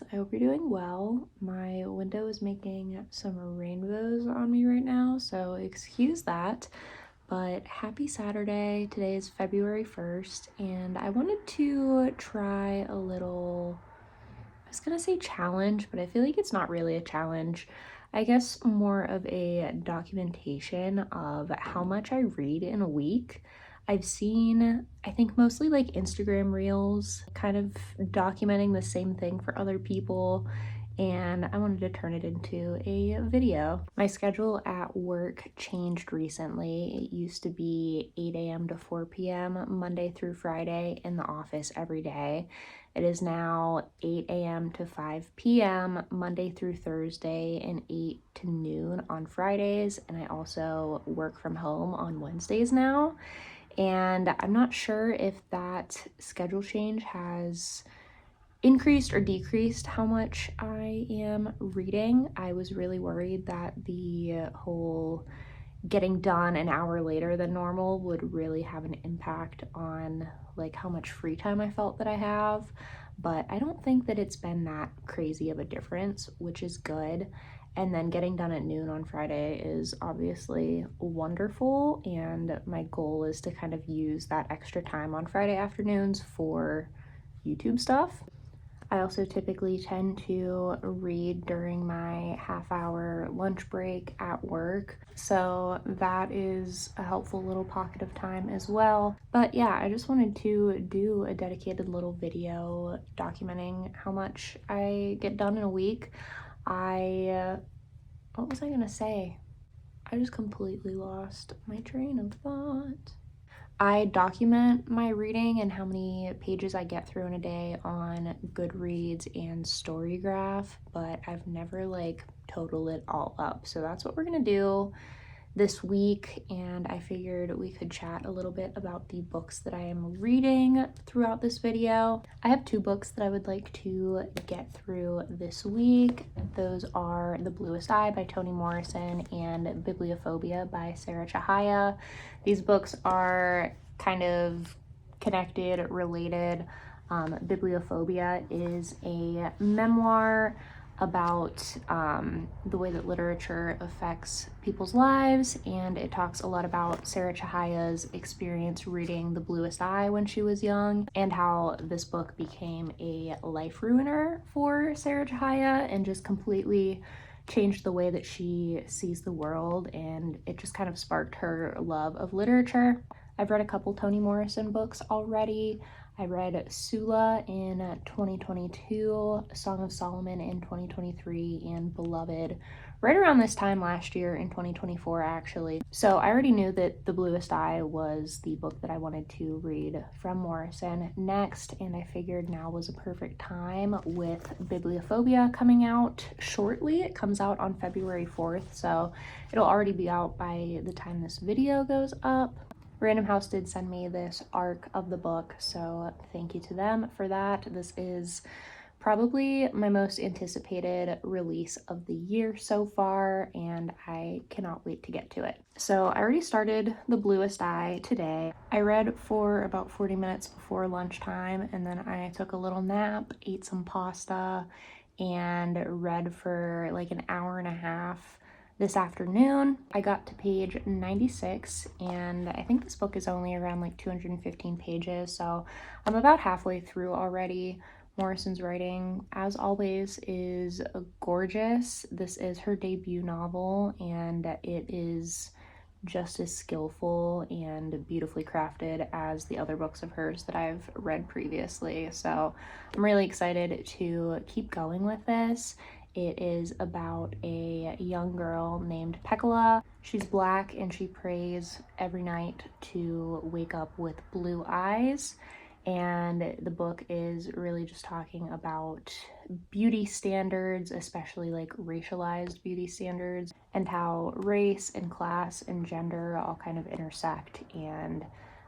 friends. I hope you're doing well. My window is making some rainbows on me right now, so excuse that. But happy Saturday. Today is February 1st, and I wanted to try a little, I was gonna say challenge, but I feel like it's not really a challenge. I guess more of a documentation of how much I read in a week. I've seen, I think mostly like Instagram reels, kind of documenting the same thing for other people, and I wanted to turn it into a video. My schedule at work changed recently. It used to be 8 a.m. to 4 p.m. Monday through Friday in the office every day. It is now 8 a.m. to 5 p.m. Monday through Thursday and 8 to noon on Fridays, and I also work from home on Wednesdays now. And I'm not sure if that schedule change has increased or decreased how much I am reading. I was really worried that the whole getting done an hour later than normal would really have an impact on like how much free time I felt that I have, but I don't think that it's been that crazy of a difference, which is good. And then getting done at noon on Friday is obviously wonderful, and my goal is to kind of use that extra time on Friday afternoons for YouTube stuff. I also typically tend to read during my half-hour lunch break at work, so that is a helpful little pocket of time as well. But yeah, I just wanted to do a dedicated little video documenting how much I get done in a week. What was I gonna say? I just completely lost my train of thought. I document my reading and how many pages I get through in a day on Goodreads and Storygraph, but I've never like totaled it all up. So that's what we're gonna do this week, and I figured we could chat a little bit about the books that I am reading throughout this video. I have two books that I would like to get through this week. Those are The Bluest Eye by Toni Morrison and Bibliophobia by Sarah Chihaya. These books are kind of connected, related. Bibliophobia is a memoir about the way that literature affects people's lives, and it talks a lot about Sarah Chihaya's experience reading The Bluest Eye when she was young, and how this book became a life ruiner for Sarah Chihaya and just completely changed the way that she sees the world, and it just kind of sparked her love of literature. I've read a couple Toni Morrison books already. I read Sula in 2022, Song of Solomon in 2023, and Beloved right around this time last year in 2024 actually. So I already knew that The Bluest Eye was the book that I wanted to read from Morrison next, and I figured now was a perfect time with Bibliophobia coming out shortly. It comes out on February 4th, so it'll already be out by the time this video goes up. Random House did send me this arc of the book, so thank you to them for that. This is probably my most anticipated release of the year so far, and I cannot wait to get to it. So I already started The Bluest Eye today. I read for about 40 minutes before lunchtime, and then I took a little nap, ate some pasta, and read for like an hour and a half this afternoon. I got to page 96, and I think this book is only around like 215 pages, so I'm about halfway through already. Morrison's writing, as always, is gorgeous. This is her debut novel, and it is just as skillful and beautifully crafted as the other books of hers that I've read previously. So I'm really excited to keep going with this. It is about a young girl named Pekala. She's Black, and she prays every night to wake up with blue eyes. And the book is really just talking about beauty standards, especially like racialized beauty standards, and how race and class and gender all kind of intersect. And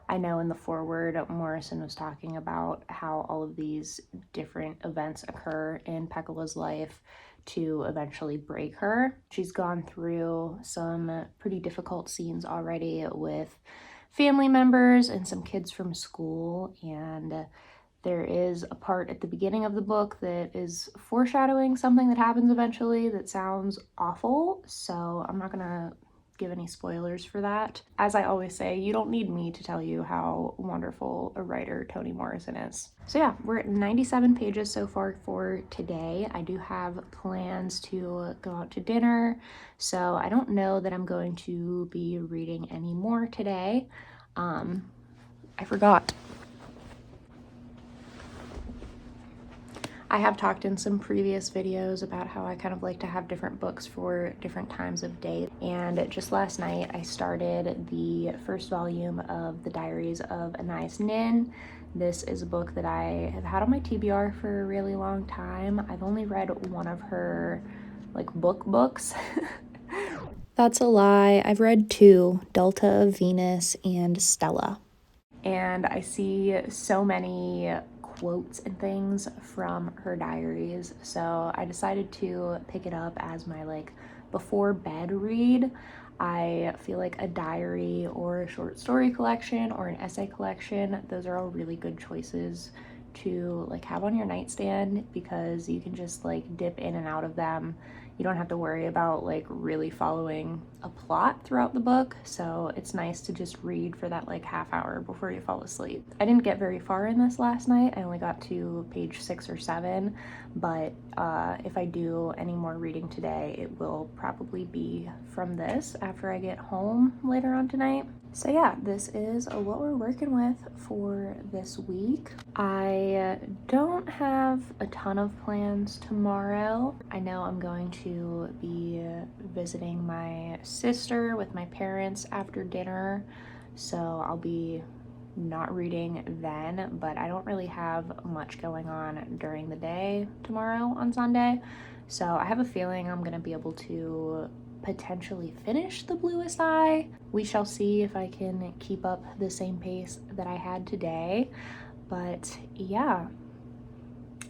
I know in the foreword, Morrison was talking about how all of these different events occur in Pekala's life to eventually break her. She's gone through some pretty difficult scenes already with family members and some kids from school, and There is a part at the beginning of the book that is foreshadowing something that happens eventually that sounds awful, so I'm not gonna give any spoilers for that. As I always say, you don't need me to tell you how wonderful a writer Toni Morrison is. So yeah, we're at 97 pages so far for today. I do have plans to go out to dinner, so I don't know that I'm going to be reading any more today. I forgot. I have talked in some previous videos about how I kind of like to have different books for different times of day. And just last night, I started the first volume of The Diaries of Anais. This is a book that I have had on my TBR for a really long time. I've only read one of her like books. That's a lie. I've read two, Delta of Venus and Stella. And I see so many quotes and things from her diaries, so I decided to pick it up as my like before bed read. I feel like a diary or a short story collection or an essay collection, those are all really good choices to like have on your nightstand because you can just like dip in and out of them. You don't have to worry about like really following a plot throughout the book, so it's nice to just read for that like half hour before you fall asleep. I didn't get very far in this last night. I only got to page 6 or 7, but if I do any more reading today, it will probably be from this after I get home later on tonight. So yeah, this is what we're working with for this week. I don't have a ton of plans tomorrow. I know I'm going to be visiting my sister with my parents after dinner, so I'll be not reading then, but I don't really have much going on during the day tomorrow on Sunday, so I have a feeling I'm gonna be able to potentially finish the Bluest Eye. We shall see if I can keep up the same pace that I had today. But yeah,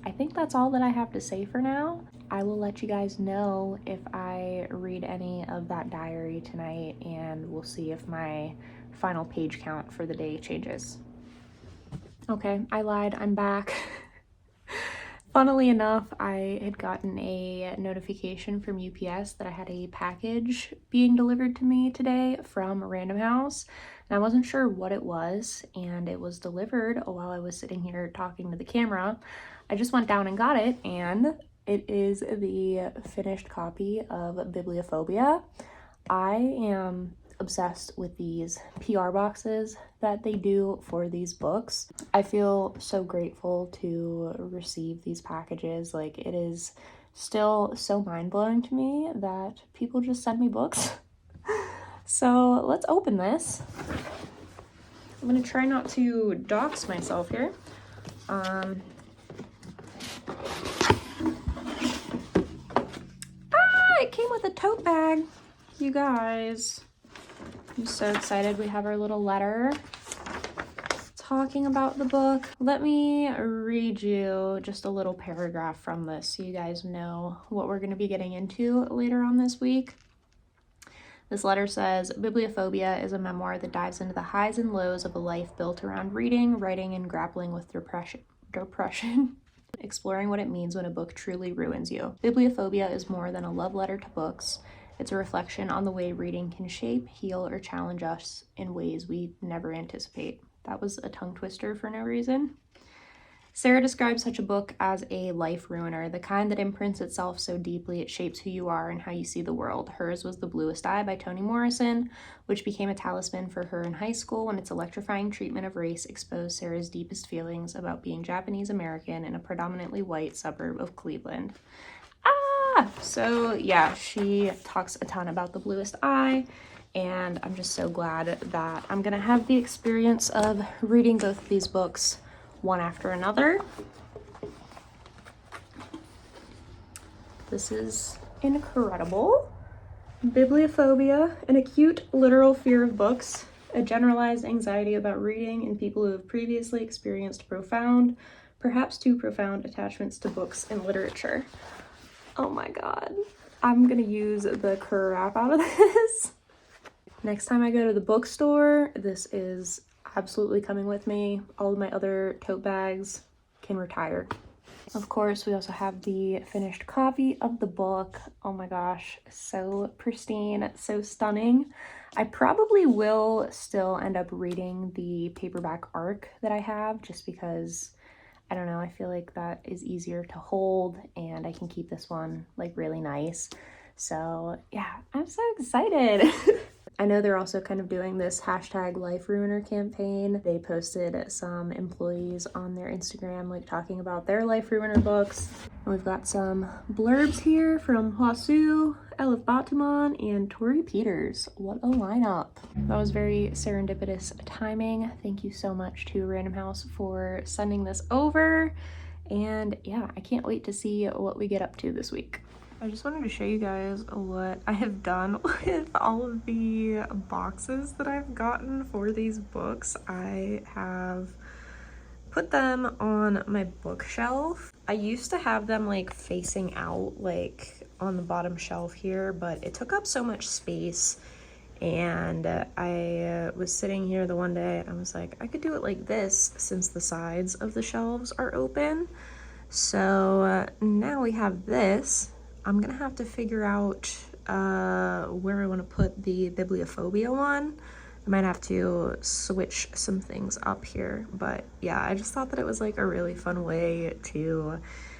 I think that's all that I have to say for now. I will let you guys know if I read any of that diary tonight, and we'll see if my final page count for the day changes. Okay, I lied, I'm back. Funnily enough, I had gotten a notification from UPS that I had a package being delivered to me today from Random House, and I wasn't sure what it was, and it was delivered while I was sitting here talking to the camera. I just went down and got it, and it is the finished copy of Bibliophobia. I am obsessed with these PR boxes that they do for these books. I feel so grateful to receive these packages. Like, it is still so mind-blowing to me that people just send me books. So let's open this. I'm gonna try not to dox myself here. It came with a tote bag, you guys. I'm so excited. We have our little letter talking about the book. Let me read you just a little paragraph from this so you guys know what we're going to be getting into later on this week. This letter says, Bibliophobia is a memoir that dives into the highs and lows of a life built around reading, writing, and grappling with depression. Exploring what it means when a book truly ruins you. Bibliophobia is more than a love letter to books. It's a reflection on the way reading can shape, heal, or challenge us in ways we never anticipate. That was a tongue twister for no reason. Sarah describes such a book as a life ruiner, the kind that imprints itself so deeply it shapes who you are and how you see the world. Hers was The Bluest Eye by Toni Morrison, which became a talisman for her in high school when its electrifying treatment of race exposed Sarah's deepest feelings about being Japanese American in a predominantly white suburb of Cleveland. So yeah, she talks a ton about The Bluest Eye, and I'm just so glad that I'm gonna have the experience of reading both of these books one after another. This is incredible. Bibliophobia, an acute literal fear of books, a generalized anxiety about reading in people who have previously experienced profound, perhaps too profound, attachments to books and literature. Oh my god. I'm gonna use the crap out of this. Next time I go to the bookstore, this is absolutely coming with me. All of my other tote bags can retire. Of course, we also have the finished copy of the book. Oh my gosh, so pristine, so stunning. I probably will still end up reading the paperback arc that I have, just because, I don't know, I feel like that is easier to hold and I can keep this one like really nice. So yeah, I'm so excited. I know they're also kind of doing this hashtag Life Ruiner campaign. They posted some employees on their Instagram like talking about their Life Ruiner books. And we've got some blurbs here from Hwasu, Elif Batuman, and Tori Peters. What a lineup. That was very serendipitous timing. Thank you so much to Random House for sending this over. And yeah, I can't wait to see what we get up to this week. I just wanted to show you guys what I have done with all of the boxes that I've gotten for these books. I have put them on my bookshelf. I used to have them like facing out like on the bottom shelf here, but it took up so much space. And I was sitting here the one day and I was like, I could do it like this since the sides of the shelves are open. So now we have this. I'm gonna have to figure out where I want to put the Bibliophobia one. I might have to switch some things up here, but yeah, I just thought that it was like a really fun way to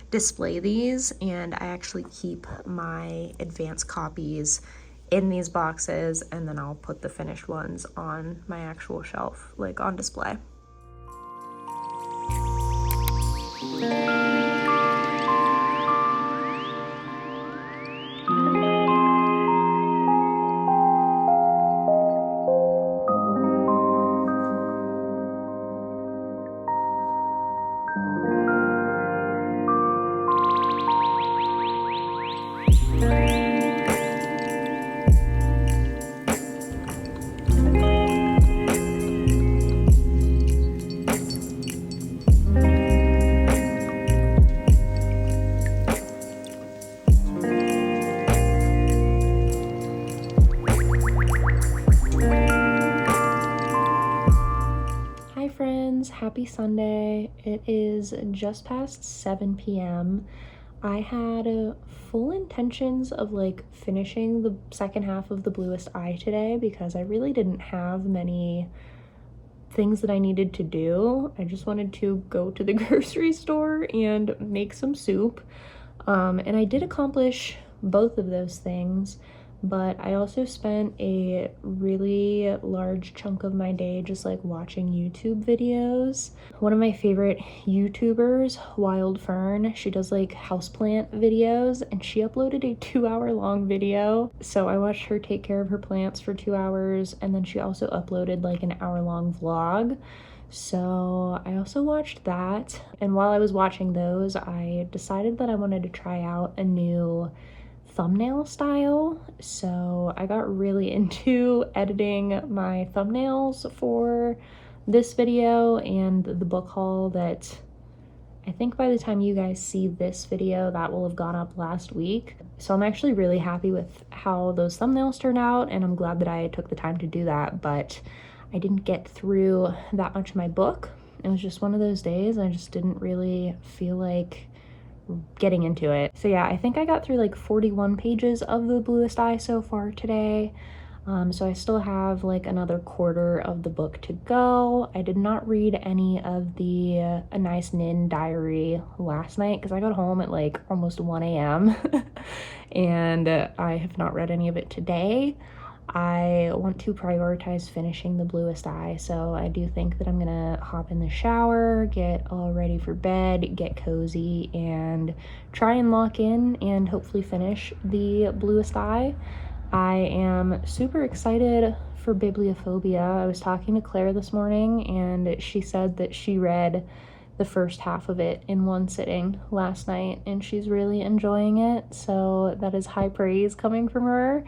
display these, and I actually keep my advanced copies in these boxes, and then I'll put the finished ones on my actual shelf, like on display. Happy Sunday. It is just past 7 p.m. I had full intentions of like finishing the second half of the Bluest Eye today because I really didn't have many things that I needed to do. I just wanted to go to the grocery store and make some soup. And I did accomplish both of those things. But I also spent a really large chunk of my day just like watching YouTube videos. One of my favorite YouTubers, Wild Fern, she does like houseplant videos, and she uploaded a 2-hour long video. So I watched her take care of her plants for 2 hours, and then she also uploaded like an hour-long vlog. So I also watched that, and while I was watching those, I decided that I wanted to try out a new thumbnail style. So I got really into editing my thumbnails for this video and the book haul that I think by the time you guys see this video, that will have gone up last week. So I'm actually really happy with how those thumbnails turned out, and I'm glad that I took the time to do that, but I didn't get through that much of my book. It was just one of those days. I just didn't really feel like getting into it. So yeah, I think I got through like 41 pages of the Bluest Eye so far today. So I still have like another quarter of the book to go. I did not read any of the Anais Nin diary last night because I got home at like almost 1 a.m. and I have not read any of it today. I want to prioritize finishing the Bluest Eye, so I do think that I'm gonna hop in the shower, get all ready for bed, get cozy, and try and lock in and hopefully finish the Bluest Eye. I am super excited for Bibliophobia. I was talking to Claire this morning, and she said that she read the first half of it in one sitting last night, and she's really enjoying it, so that is high praise coming from her.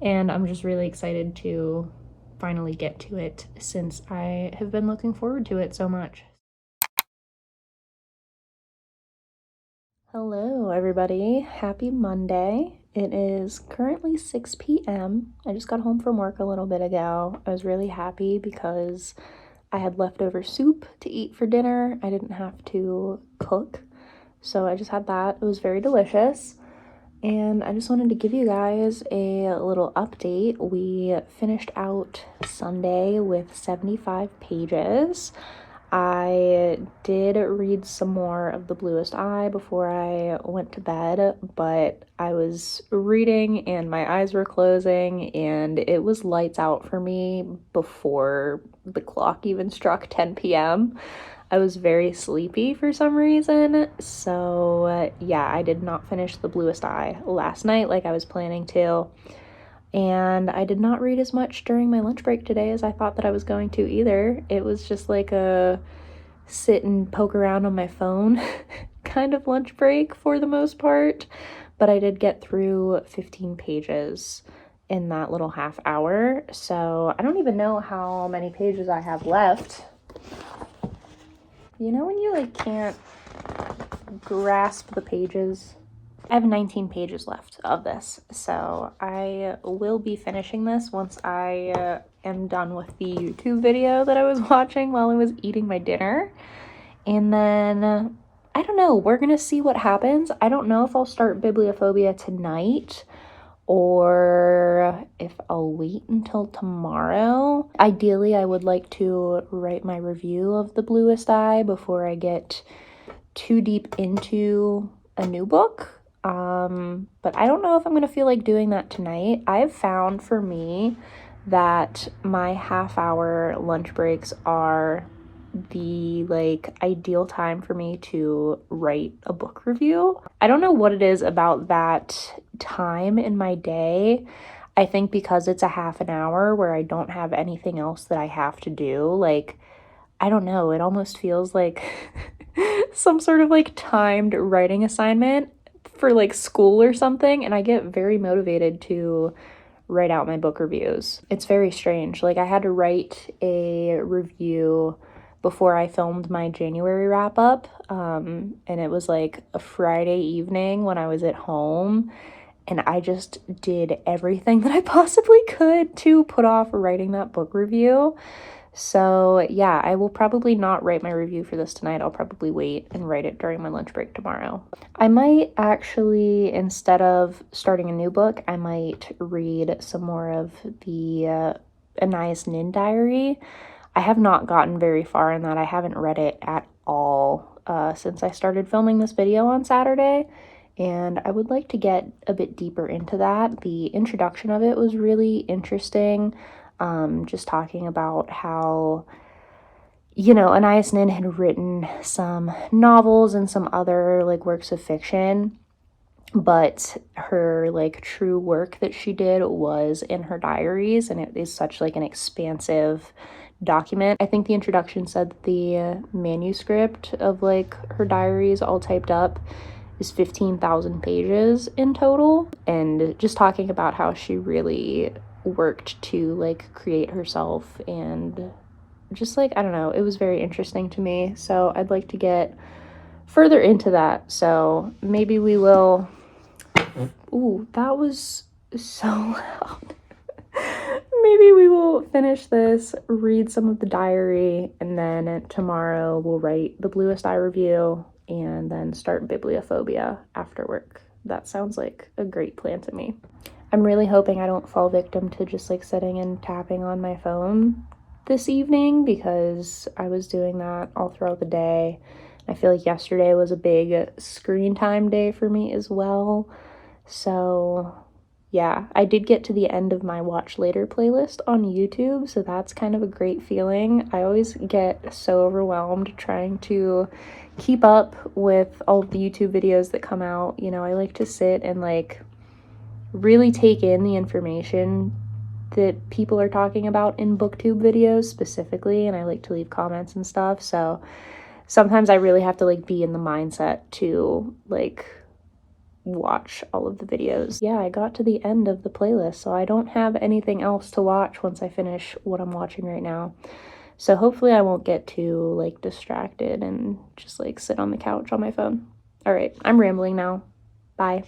And I'm just really excited to finally get to it since I have been looking forward to it so much. Hello everybody, happy Monday. It is currently 6 p.m. I just got home from work a little bit ago. I was really happy because I had leftover soup to eat for dinner. I didn't have to cook, so I just had that. It was very delicious. And I just wanted to give you guys a little update. We finished out Sunday with 75 pages. I did read some more of the Bluest Eye before I went to bed, but I was reading and my eyes were closing and it was lights out for me before the clock even struck 10 p.m. I was very sleepy for some reason, so yeah, I did not finish the Bluest Eye last night like I was planning to. And I did not read as much during my lunch break today as I thought that I was going to either. It was just like a sit and poke around on my phone kind of lunch break for the most part. But I did get through 15 pages in that little half hour. So I don't even know how many pages I have left. You know when you like can't grasp the pages? I have 19 pages left of this, so I will be finishing this once I am done with the YouTube video that I was watching while I was eating my dinner. And then, I don't know, we're gonna see what happens. I don't know if I'll start Bibliophobia tonight or if I'll wait until tomorrow. Ideally, I would like to write my review of the Bluest Eye before I get too deep into a new book. But I don't know if I'm gonna feel like doing that tonight. I've found for me that my half-hour lunch breaks are the like ideal time for me to write a book review. I don't know what it is about that time in my day. I think because it's a half an hour where I don't have anything else that I have to do, like, I don't know, it almost feels like some sort of like timed writing assignment for like school or something, and I get very motivated to write out my book reviews. It's very strange. Like, I had to write a review before I filmed my January wrap up, and it was like a Friday evening when I was at home, and I just did everything that I possibly could to put off writing that book review. So yeah, I will probably not write my review for this tonight. I'll probably wait and write it during my lunch break tomorrow. I might actually, instead of starting a new book, I might read some more of the Anais diary. I have not gotten very far in that. I haven't read it at all since I started filming this video on Saturday, and I would like to get a bit deeper into that. The introduction of it was really interesting. Just talking about how, you know, Anais Nin had written some novels and some other like works of fiction, but her like true work that she did was in her diaries, and it is such like an expansive document. I think the introduction said that the manuscript of like her diaries all typed up is 15,000 pages in total, and just talking about how she really worked to like create herself, and just like, I don't know, it was very interesting to me. So I'd like to get further into that. So maybe we will. Ooh, that was so loud. Maybe we will finish this, read some of the diary, and then tomorrow we'll write the Bluest Eye review and then start Bibliophobia after work. That sounds like a great plan to me. I'm really hoping I don't fall victim to just like sitting and tapping on my phone this evening, because I was doing that all throughout the day. I feel like yesterday was a big screen time day for me as well. So yeah, I did get to the end of my watch later playlist on YouTube, so that's kind of a great feeling. I always get so overwhelmed trying to keep up with all of the YouTube videos that come out. You know, I like to sit and like really take in the information that people are talking about in booktube videos specifically, and I like to leave comments and stuff. So sometimes I really have to like be in the mindset to like watch all of the videos. Yeah, I got to the end of the playlist, so I don't have anything else to watch once I finish what I'm watching right now. So hopefully I won't get too like distracted and just like sit on the couch on my phone. All right, I'm rambling now. Bye.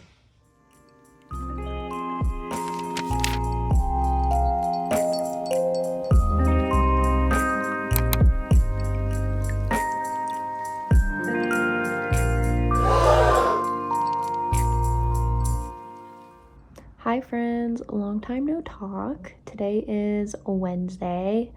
Hi friends, long time no talk. Today is Wednesday.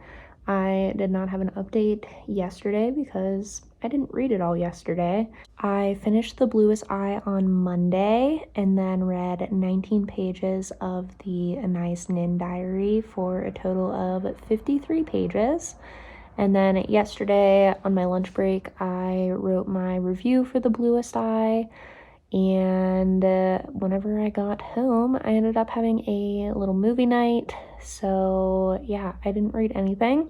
I did not have an update yesterday because I didn't read it all yesterday. I finished the Bluest Eye on Monday and then read 19 pages of the Anais diary for a total of 53 pages. And then yesterday on my lunch break, I wrote my review for the Bluest Eye. And whenever I got home, I ended up having a little movie night. So yeah, I didn't read anything.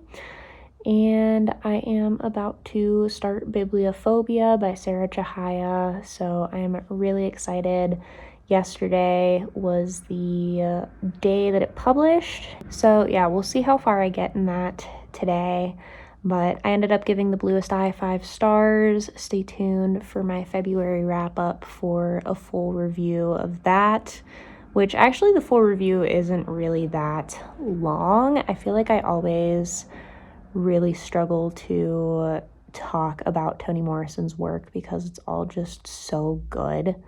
And I am about to start Bibliophobia by Chihaya. So I'm really excited. Yesterday was the day that it published. So yeah, we'll see how far I get in that today. But I ended up giving the Bluest Eye 5 stars. Stay tuned for my February wrap up for a full review of that, which actually the full review isn't really that long. I feel like I always really struggle to talk about Toni Morrison's work because it's all just so good,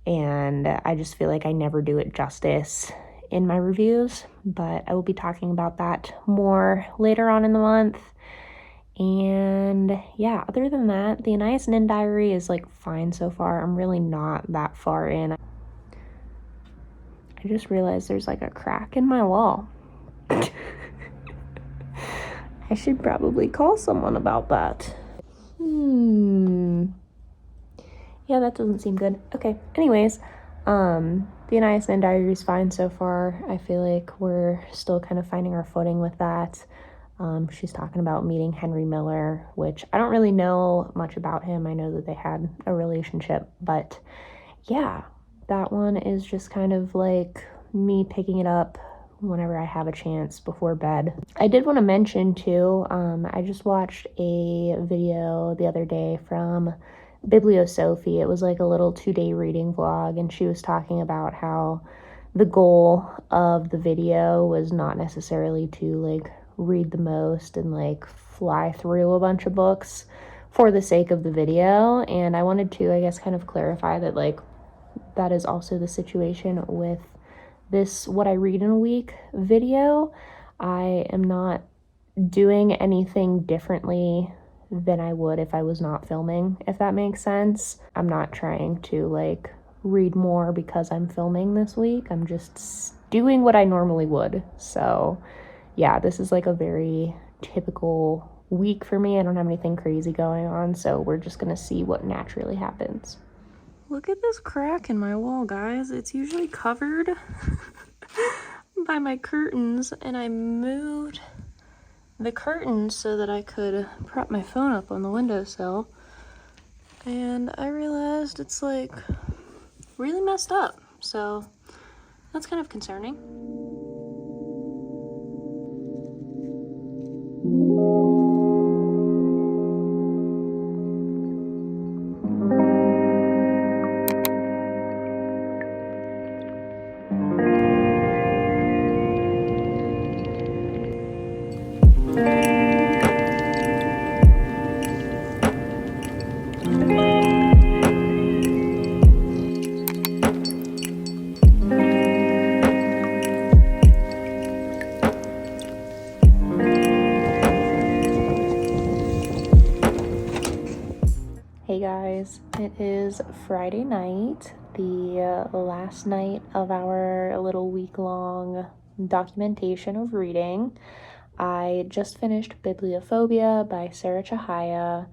and I just feel like I never do it justice in my reviews, but I will be talking about that more later on in the month. And yeah, other than that, the Anais diary is like fine so far. I'm really not that far in. I just realized there's like a crack in my wall. I should probably call someone about that. Yeah, that doesn't seem good. Okay, anyways, the Anais diary is fine so far. I feel like we're still kind of finding our footing with that. She's talking about meeting Henry Miller, which I don't really know much about him. I know that they had a relationship, but yeah, that one is just kind of like me picking it up whenever I have a chance before bed. I did want to mention too, I just watched a video the other day from Bibliophobia. It was like a little 2-day reading vlog, and she was talking about how the goal of the video was not necessarily to like read the most and like fly through a bunch of books for the sake of the video. And I wanted to, I guess, kind of clarify that like that is also the situation with this What I Read in a Week video. I am not doing anything differently than I would if I was not filming, if that makes sense. I'm not trying to like read more because I'm filming this week. I'm just doing what I normally would. So yeah, this is like a very typical week for me. I don't have anything crazy going on, so we're just gonna see what naturally happens. Look at this crack in my wall, guys. It's usually covered by my curtains, and I moved the curtains so that I could prop my phone up on the windowsill, and I realized it's like really messed up, so that's kind of concerning. Hey guys, it is Friday night, the last night of our little week-long documentation of reading. I just finished Bibliophobia by Chihaya,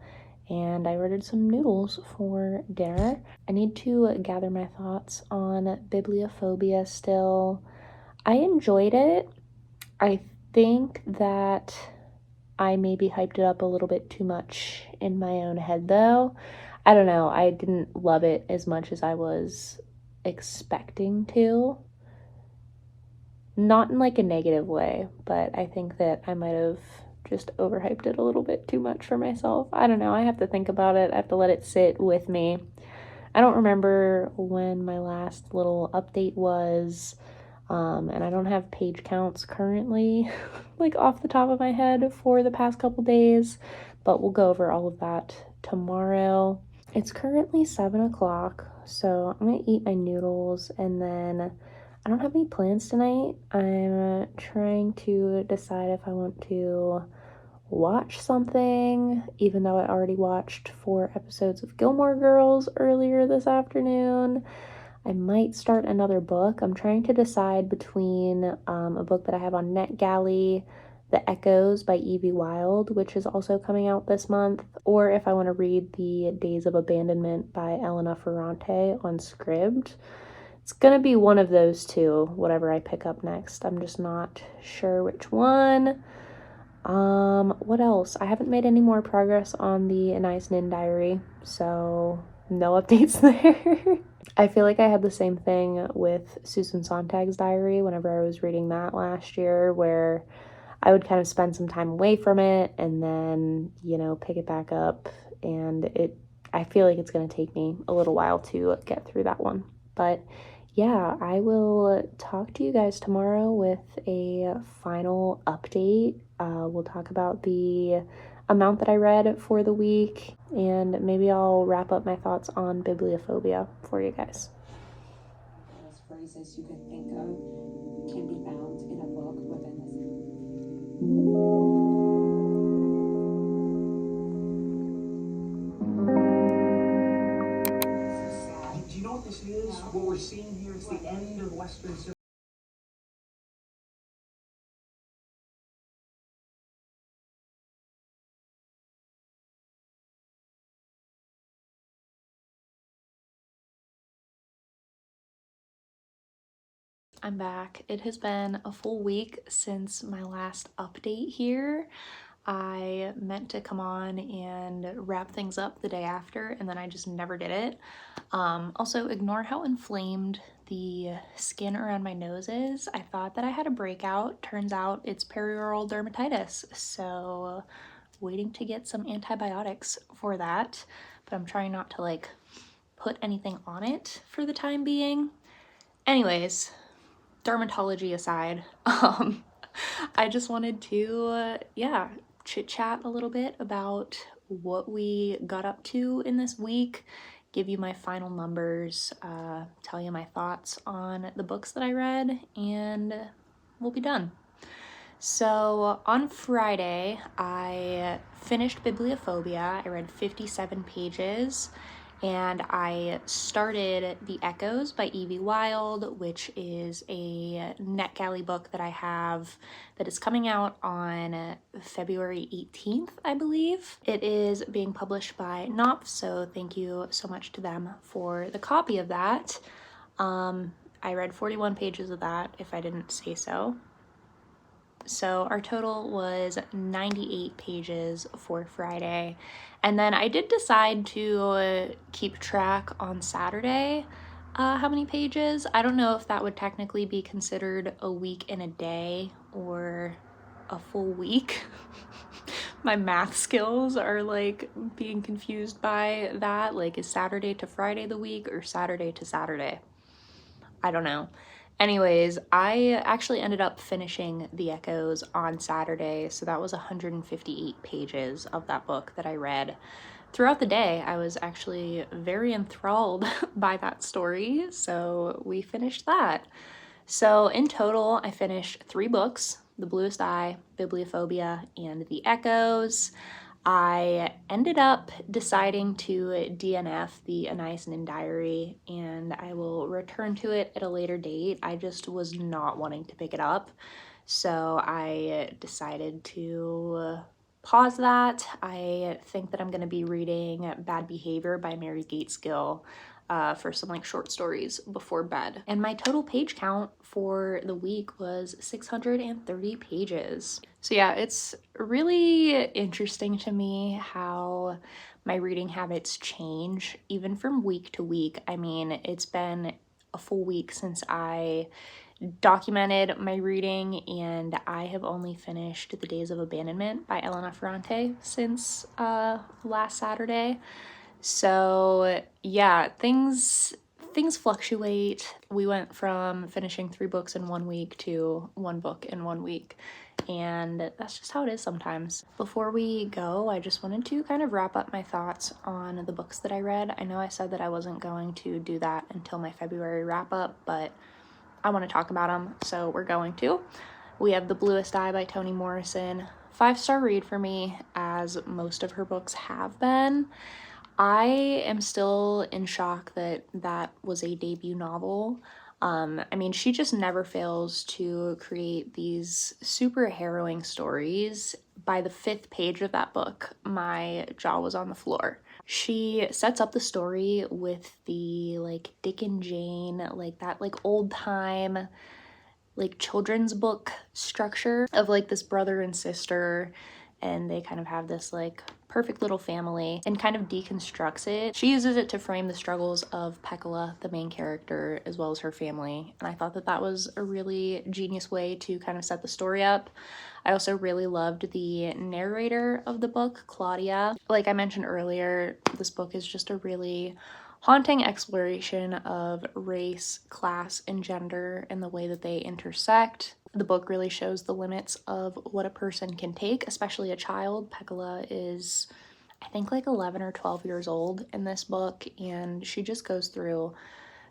and I ordered some noodles for dinner. I need to gather my thoughts on Bibliophobia still. I enjoyed it. I think that I maybe hyped it up a little bit too much in my own head, though. I don't know. I didn't love it as much as I was expecting to. Not in like a negative way, but I think that I might have just overhyped it a little bit too much for myself. I don't know. I have to think about it. I have to let it sit with me. I don't remember when my last little update was. And I don't have page counts currently, like off the top of my head for the past couple days, but we'll go over all of that tomorrow. It's currently 7 o'clock, so I'm gonna eat my noodles, and then I don't have any plans tonight. I'm trying to decide if I want to watch something, even though I already watched 4 episodes of Gilmore Girls earlier this afternoon. I might start another book. I'm trying to decide between a book that I have on NetGalley, The Echoes by Evie Wyld, which is also coming out this month, or if I want to read The Days of Abandonment by Elena Ferrante on Scribd. It's gonna be one of those two, whatever I pick up next. I'm just not sure which one. What else? I haven't made any more progress on the Anais diary, so no updates there. I feel like I had the same thing with Susan Sontag's diary whenever I was reading that last year, where I would kind of spend some time away from it and then, pick it back up, and I feel like it's going to take me a little while to get through that one. But yeah, I will talk to you guys tomorrow with a final update. We'll talk about the amount that I read for the week, and maybe I'll wrap up my thoughts on Bibliophobia for you guys. Those phrases you could think of can be found in a book within this. Do you know what this is? No. What we're seeing here is the end of Western civilization. I'm back. It has been a full week since my last update here. I meant to come on and wrap things up the day after, and then I just never did it. Also, ignore how inflamed the skin around my nose is. I thought that I had a breakout. Turns out it's perioral dermatitis, so waiting to get some antibiotics for that, but I'm trying not to put anything on it for the time being. Anyways, dermatology aside, I just wanted to, chit chat a little bit about what we got up to in this week, give you my final numbers, tell you my thoughts on the books that I read, and we'll be done. So on Friday, I finished Bibliophobia. I read 57 pages. And I started The Echoes by Evie Wyld, which is a NetGalley book that I have that is coming out on February 18th, I believe. It is being published by Knopf, so thank you so much to them for the copy of that. I read 41 pages of that, if I didn't say so. So our total was 98 pages for Friday. And then I did decide to keep track on Saturday how many pages. I don't know if that would technically be considered a week and a day or a full week. My math skills are being confused by that. Is Saturday to Friday the week or Saturday to Saturday? I don't know. Anyways, I actually ended up finishing The Echoes on Saturday, so that was 158 pages of that book that I read. Throughout the day, I was actually very enthralled by that story, so we finished that. So in total, I finished 3 books, The Bluest Eye, Bibliophobia, and The Echoes. I ended up deciding to DNF the Anais diary, and I will return to it at a later date. I just was not wanting to pick it up, so I decided to pause that. I think that I'm going to be reading Bad Behavior by Mary Gaitskill for some short stories before bed. And my total page count for the week was 630 pages. So yeah, it's really interesting to me how my reading habits change even from week to week. I mean, it's been a full week since I documented my reading, and I have only finished The Days of Abandonment by Elena Ferrante since last Saturday. So yeah, things fluctuate. We went from finishing 3 books in 1 week to 1 book in 1 week, and that's just how it is sometimes. Before we go, I just wanted to kind of wrap up my thoughts on the books that I read. I know I said that I wasn't going to do that until my February wrap up, but I want to talk about them, so we're going to. We have The Bluest Eye by Toni Morrison. 5-star read for me, as most of her books have been. I am still in shock that that was a debut novel. I mean, she just never fails to create these super harrowing stories. By the 5th page of that book, my jaw was on the floor. She sets up the story with the like Dick and Jane, like that like old time like children's book structure of like this brother and sister, and they kind of have this like perfect little family, and kind of deconstructs it. She uses it to frame the struggles of Pekala, the main character, as well as her family, and I thought that that was a really genius way to kind of set the story up. I also really loved the narrator of the book, Claudia. Like I mentioned earlier, this book is just a really haunting exploration of race, class, and gender and the way that they intersect. The book really shows the limits of what a person can take, especially a child. Pekala is, I think, like 11 or 12 years old in this book, and she just goes through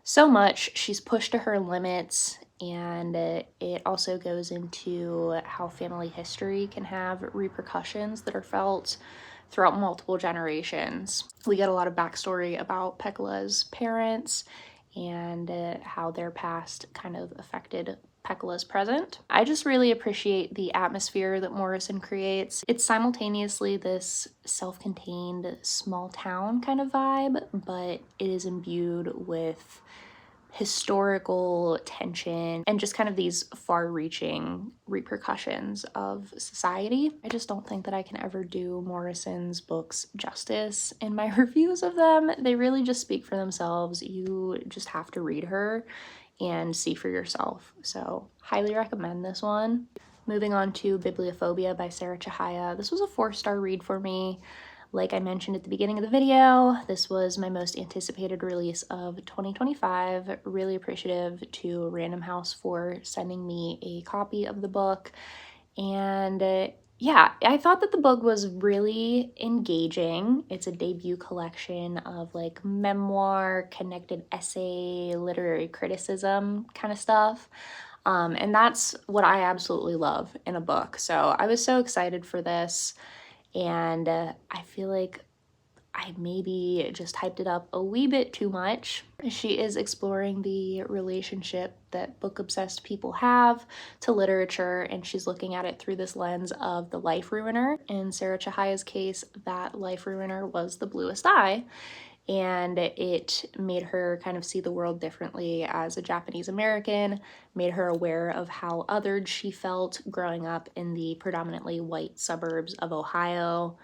so much. She's pushed to her limits, and it also goes into how family history can have repercussions that are felt throughout multiple generations. We get a lot of backstory about Pekala's parents and how their past kind of affected Pekala's present. I just really appreciate the atmosphere that Morrison creates. It's simultaneously this self-contained small town kind of vibe, but it is imbued with historical tension and just kind of these far-reaching repercussions of society. I just don't think that I can ever do Morrison's books justice in my reviews of them. They really just speak for themselves. You just have to read her and see for yourself. So highly recommend this one. Moving on to Bibliophobia by Chihaya. This was a 4-star read for me. Like I mentioned at the beginning of the video, this was my most anticipated release of 2025. Really appreciative to Random House for sending me a copy of the book. And yeah, I thought that the book was really engaging. It's a debut collection of like memoir, connected essay, literary criticism kind of stuff. And that's what I absolutely love in a book. So I was so excited for this. And I feel like I maybe just hyped it up a wee bit too much. She is exploring the relationship that book-obsessed people have to literature, and she's looking at it through this lens of the life ruiner. In Sarah Chihaya's case, that life ruiner was the Bluest Eye, and it made her kind of see the world differently as a Japanese American, made her aware of how othered she felt growing up in the predominantly white suburbs of Ohio.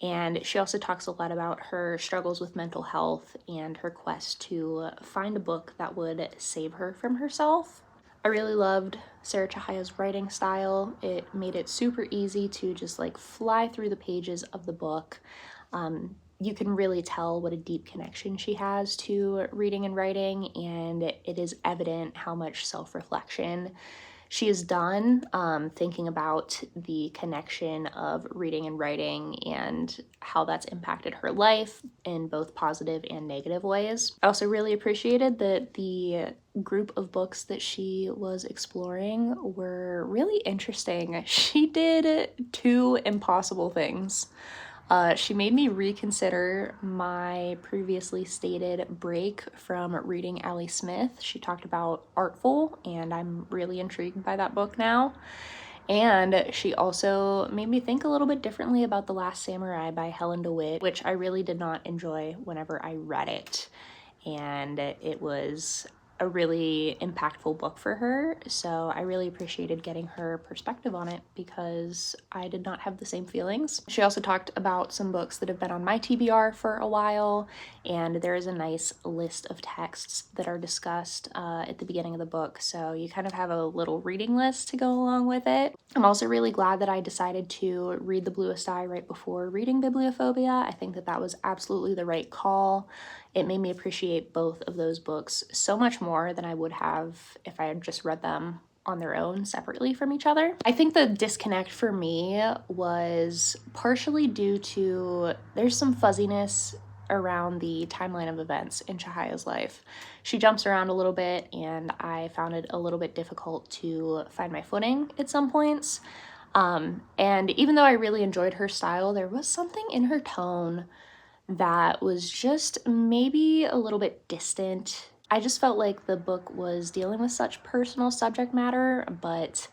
And she also talks a lot about her struggles with mental health and her quest to find a book that would save her from herself. I really loved Sarah Chihaya's writing style. It made it super easy to just like fly through the pages of the book. You can really tell what a deep connection she has to reading and writing, and it is evident how much self-reflection she has done, thinking about the connection of reading and writing and how that's impacted her life in both positive and negative ways. I also really appreciated that the group of books that she was exploring were really interesting. She did 2 impossible things. She made me reconsider my previously stated break from reading Ali Smith. She talked about Artful, and I'm really intrigued by that book now. And she also made me think a little bit differently about The Last Samurai by Helen DeWitt, which I really did not enjoy whenever I read it. And it was a really impactful book for her, so I really appreciated getting her perspective on it because I did not have the same feelings. She also talked about some books that have been on my TBR for a while, and there is a nice list of texts that are discussed at the beginning of the book, so you kind of have a little reading list to go along with it. I'm also really glad that I decided to read The Bluest Eye right before reading Bibliophobia. I think that that was absolutely the right call. It made me appreciate both of those books so much more than I would have if I had just read them on their own separately from each other. I think the disconnect for me was partially due to there's some fuzziness around the timeline of events in Chihaya's life. She jumps around a little bit, and I found it a little bit difficult to find my footing at some points. And even though I really enjoyed her style, there was something in her tone that was just maybe a little bit distant. I just felt like the book was dealing with such personal subject matter, but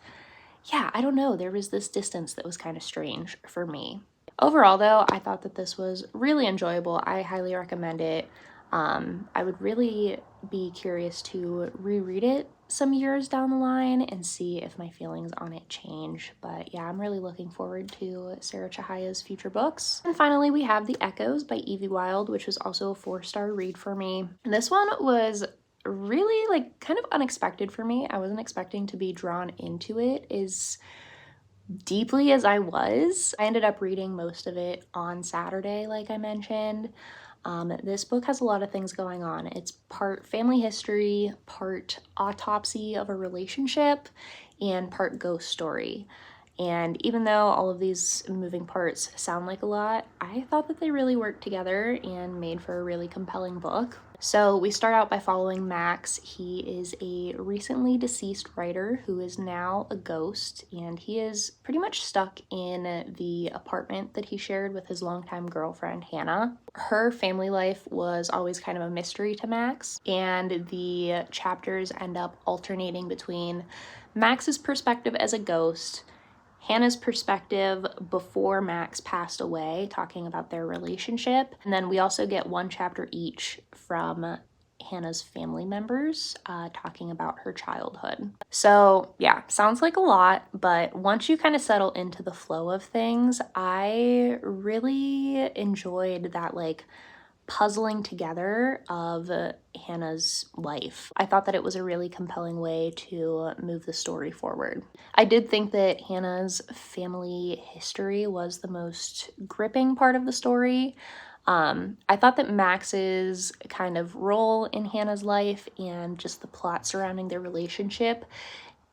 yeah, I don't know, there was this distance that was kind of strange for me. Overall though, I thought that this was really enjoyable. I highly recommend it. I would really be curious to reread it some years down the line and see if my feelings on it change. But yeah, I'm really looking forward to Sarah Chihaya's future books. And finally, we have The Echoes by Evie Wyld, which was also a 4-star read for me. And this one was really like kind of unexpected for me. I wasn't expecting to be drawn into it as deeply as I was. I ended up reading most of it on Saturday, like I mentioned. This book has a lot of things going on. It's part family history, part autopsy of a relationship, and part ghost story. And even though all of these moving parts sound like a lot, I thought that they really worked together and made for a really compelling book. So we start out by following Max. He is a recently deceased writer who is now a ghost, and he is pretty much stuck in the apartment that he shared with his longtime girlfriend, Hannah. Her family life was always kind of a mystery to Max, and the chapters end up alternating between Max's perspective as a ghost, Hannah's perspective before Max passed away, talking about their relationship. And then we also get one chapter each from Hannah's family members, talking about her childhood. So yeah, sounds like a lot, but once you kind of settle into the flow of things, I really enjoyed that like puzzling together of Hannah's life. I thought that it was a really compelling way to move the story forward. I did think that Hannah's family history was the most gripping part of the story. I thought that Max's kind of role in Hannah's life and just the plot surrounding their relationship,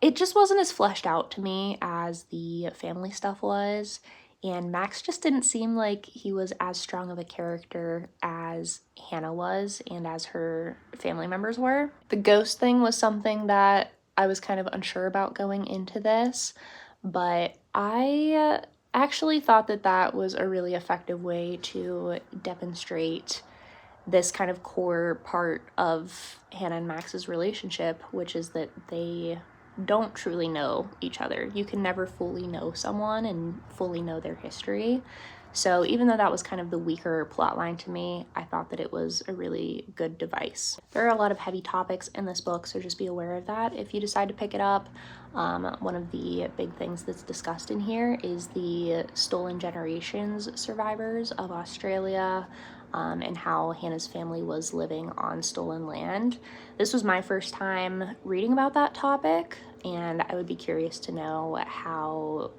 it just wasn't as fleshed out to me as the family stuff was. And Max just didn't seem like he was as strong of a character as Hannah was and as her family members were. The ghost thing was something that I was kind of unsure about going into this, but I actually thought that that was a really effective way to demonstrate this kind of core part of Hannah and Max's relationship, which is that they don't truly know each other. You can never fully know someone and fully know their history. So even though that was kind of the weaker plot line to me, I thought that it was a really good device. There are a lot of heavy topics in this book, so just be aware of that if you decide to pick it up. One of the big things that's discussed in here is the stolen generations survivors of Australia, and how Hannah's family was living on stolen land. This was my first time reading about that topic, and I would be curious to know how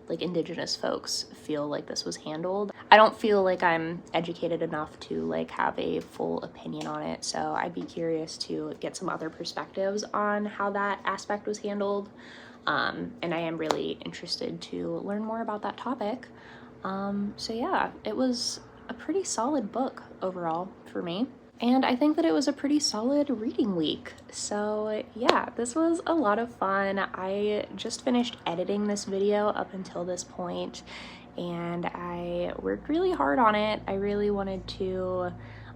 like Indigenous folks feel like this was handled. I don't feel like I'm educated enough to like have a full opinion on it, so I'd be curious to get some other perspectives on how that aspect was handled. And I am really interested to learn more about that topic. So yeah, it was a pretty solid book overall for me. And I think that it was a pretty solid reading week. So yeah, this was a lot of fun. I just finished editing this video up until this point, and I worked really hard on it. I really wanted to,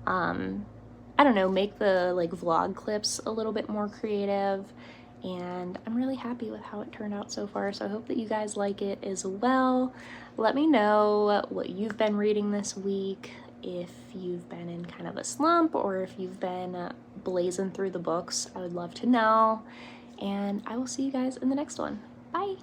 I don't know, make the like vlog clips a little bit more creative, and I'm really happy with how it turned out so far, so I hope that you guys like it as well. Let me know what you've been reading this week, if you've been in kind of a slump or if you've been blazing through the books. I would love to know, and I will see you guys in the next one. Bye!